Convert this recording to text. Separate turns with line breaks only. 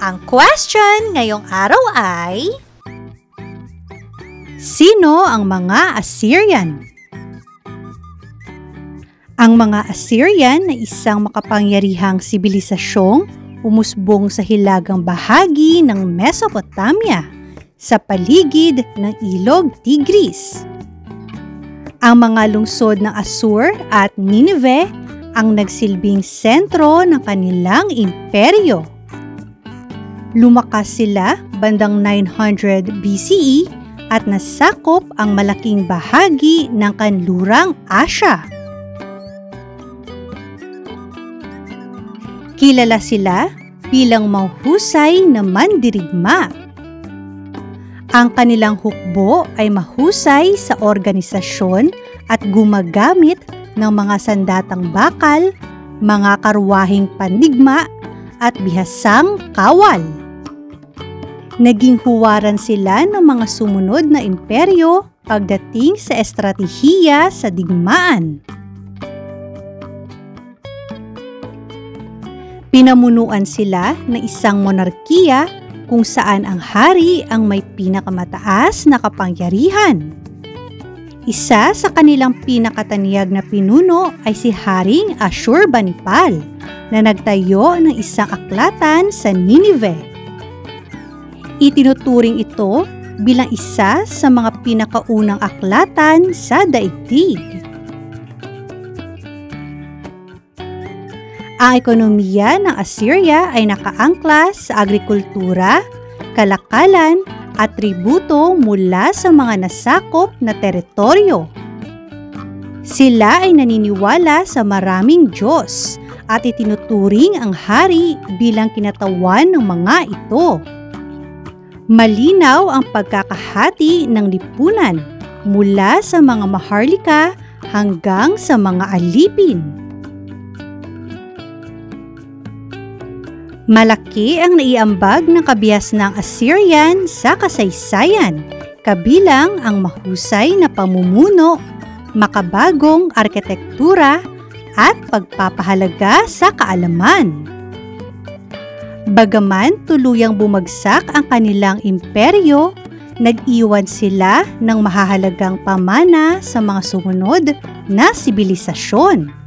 Ang question ngayong araw ay, sino ang mga Assyrian? Ang mga Assyrian ay isang makapangyarihang sibilisasyong umusbong sa hilagang bahagi ng Mesopotamia sa paligid ng Ilog Tigris. Ang mga lungsod ng Assur at Nineveh ang nagsilbing sentro ng kanilang imperyo. Lumakas sila bandang 900 BCE at nasakop ang malaking bahagi ng kanlurang Asya. Kilala sila bilang mahusay na mandirigma. Ang kanilang hukbo ay mahusay sa organisasyon at gumagamit ng mga sandatang bakal, mga karwaheng pandigma at bihasang kawal. Naging huwaran sila ng mga sumunod na imperyo pagdating sa estratehiya sa digmaan. Pinamunuan sila ng isang monarkiya kung saan ang hari ang may pinakamataas na kapangyarihan. Isa sa kanilang pinakataniyag na pinuno ay si Haring Ashurbanipal na nagtayo ng isang aklatan sa Nineveh. Itinuturing ito bilang isa sa mga pinakaunang aklatan sa daigdig. Ang ekonomiya ng Assyria ay nakaangklas sa agrikultura, kalakalan at tributo mula sa mga nasakop na teritoryo. Sila ay naniniwala sa maraming Diyos at itinuturing ang hari bilang kinatawan ng mga ito. Malinaw ang pagkakahati ng lipunan mula sa mga maharlika hanggang sa mga alipin. Malaki ang naiambag ng kabias ng Assyrian sa kasaysayan, kabilang ang mahusay na pamumuno, makabagong arkitektura at pagpapahalaga sa kaalaman. Bagaman tuluyang bumagsak ang kanilang imperyo, nag-iwan sila ng mahahalagang pamana sa mga sumunod na sibilisasyon.